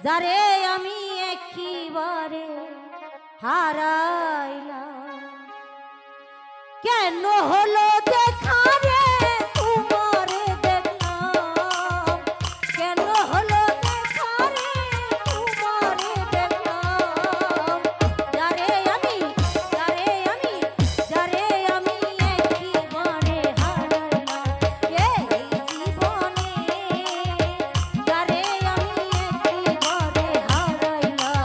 যারে আমি একেবারে হারাইলাম, কেন হলো দেখা রে তোমারে দেখলাম, কেন হলো দেখা রে তোমারে দেখলাম, যারে আমি একেবারে হারাইলাম এই জীবনে, যারে আমি একেবারে হারাইলাম।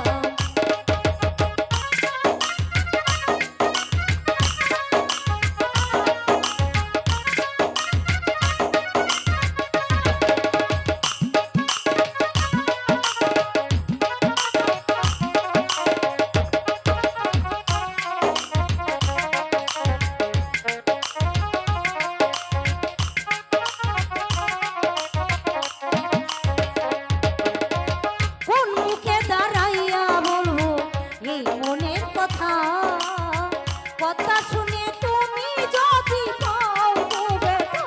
কথা শুনে তুমি যদি পাও গো ব্যথা,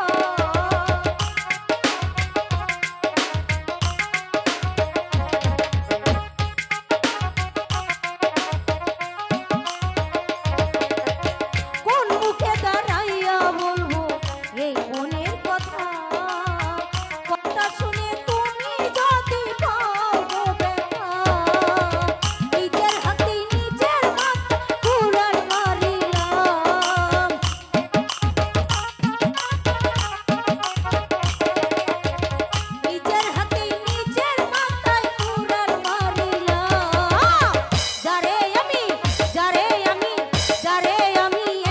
কোন মুখে দাঁড়াইয়া বলবো এই মনের কথা, কথা শুনে তুমি যদি পাও গো ব্যথা, নিজের হাতে নিজের মাথা কুড়াল মারিলাম, নিজের হাতে নিজের মাথায় কুড়াল মারিলাম, যারে আমি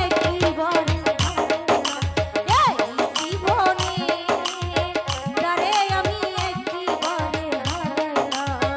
একেবারে হারাইলাম এই জীবনে, যারে আমি একেবারে হারাইলাম।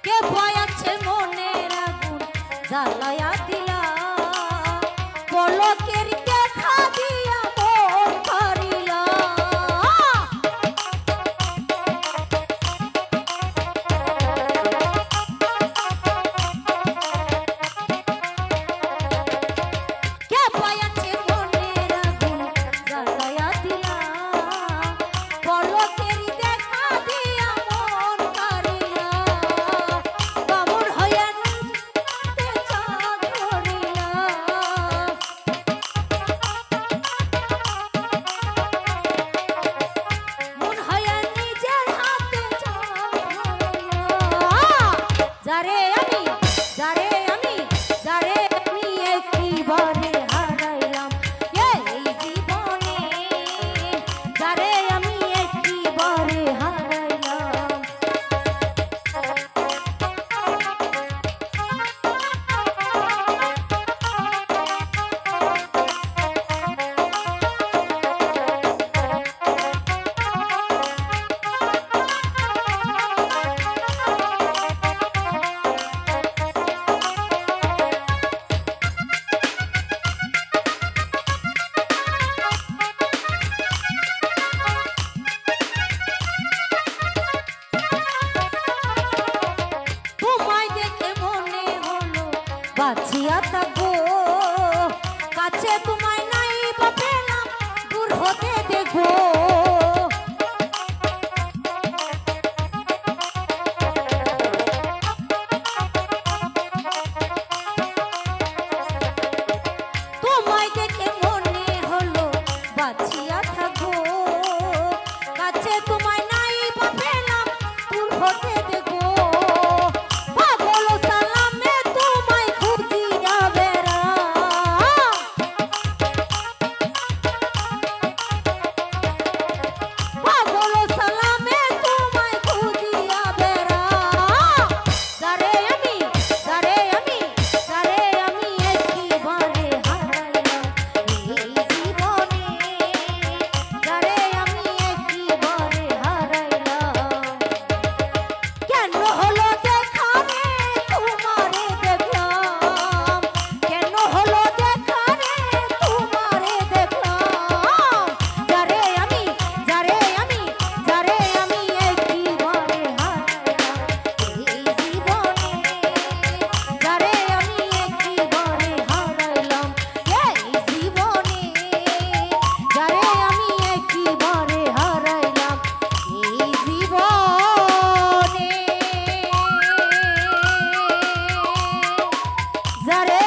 কে ভয় আছে মনের আগুন জ্বালায়া দিলা, পলকের দেখা দিয়া মন করিলা, কে ভয় আছে মনের আগুন জ্বালায়া দিলা, পলকের দেখা দিয়া মন করিলা, বামুন হইয়া নিজে চাঁদ ধরিলা, মন হইয়া নিজের হাতে চাঁদ ধরিলা, যারে আমি একেবারে হারাইলাম এই জীবনে, যারে আমি একেবারে হারাইলাম। তোমায় দেখে মনে হলো বাঁচিয়া থাকবো, কাছে তোমায় নাই বা পেলাম দূর হতে দেখো, তোমায় দেখে মনে হলো বাঁচিয়া থাকবো, কাছে তোমায় নাই বা পেলাম দূর হতে দেখো, পাগল সালামে তোমায় খুঁজিয়া বেড়া, যারে